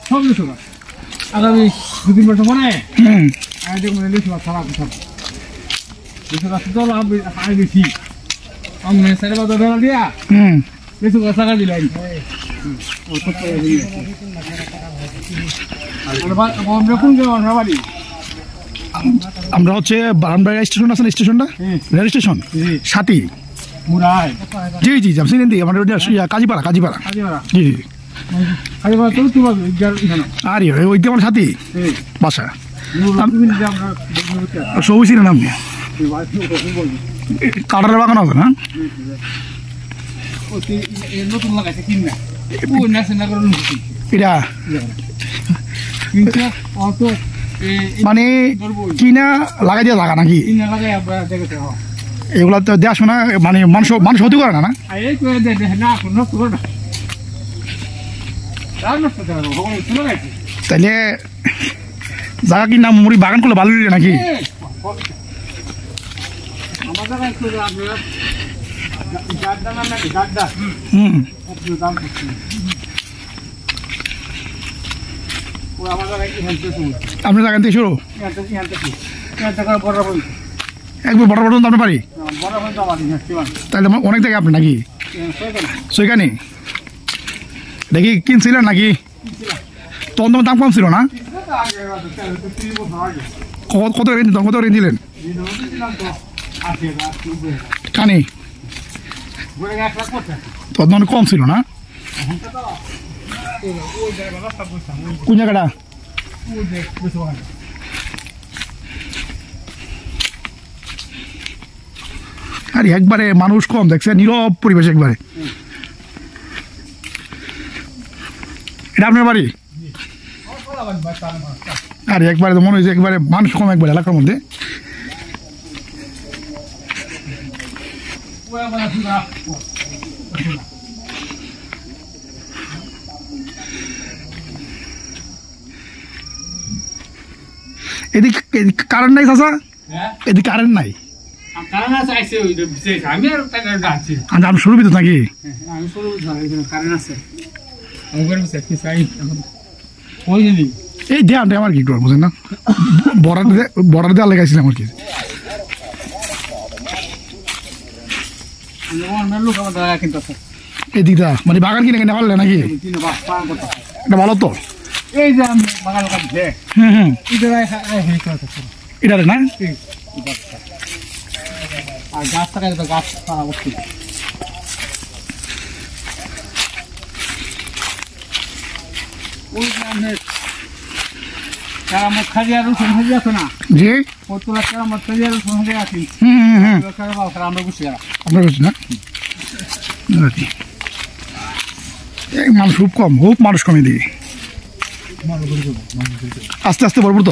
সব লিচু গাছ আগামী 2-3 বছর মনে দেখুন লিচু গাছ সারা সব লিচু গাছ তো আগে বেশি আমরা সাড়ে 12 বেলা দিয়া লিচু গাছ লাগা দিলাই আমরা হচ্ছে বারামবাড়ি স্টেশন আছে স্টেশনটা রেল স্টেশন সাথী মুরাই জি জি আমি চিনেন দি আমাদের কাজীপাড়া জি জি আরে ওই আমার সাথী বাসা সবই চিনেন আপনি কাটার বাগান আছে না এটা মানে কিনা লাগাই দিয়ে লাগা নাকি এগুলা তো দেখাশোনা মানে মানুষ হতে পারে না তাইলে জায়গা কি নাম মুড়ি বাগান করলে ভালো নাকি আপনার জায়গা থেকে শুরু একবার বড় পর্যন্ত আপনার বাড়ি তাহলে অনেক জায়গায় আপনি নাকি সেখানে দেখি কিনছিলেন নাকি তখন তোমার দাম কম ছিল না কত রেঞ্জ দিলেন কানি তখন অনেক কম ছিল না কোন জায়গাটা আরে একবারে মানুষ কম দেখছে নীরব পরিবেশ একবারে এটা আপনার বাড়ি আরে একবারে তো মনে হয়েছে একবারে মানুষ কম একবারে এলাকার মধ্যে এদিকে কারেন্ট নাই চাচা এদিকে কারেন্ট নাই আমি শুরু বিদ্যুৎ নাকি এই দেয়ানটা আমার কি করবো বুঝেন না বর্ডার দেওয়া লেগাইছিলাম আর কি এদিকটা মানে বাগান কিনে কিনে পারলে নাকি এটা ভালো তো এই যে বাগান এটা না আর গাছ থাকায় তো গাছ পাওয়া উচিত কেরামত খাজিয়া রসুন হাজি আছে না জি কতলা কেরামত খাজিয়া রসুন হাজি আছি আমরা বুঝছি আমরা বুঝছি না মানুষ খুব কম মানুষ কমে দিকে আস্তে আস্তে বলবো তো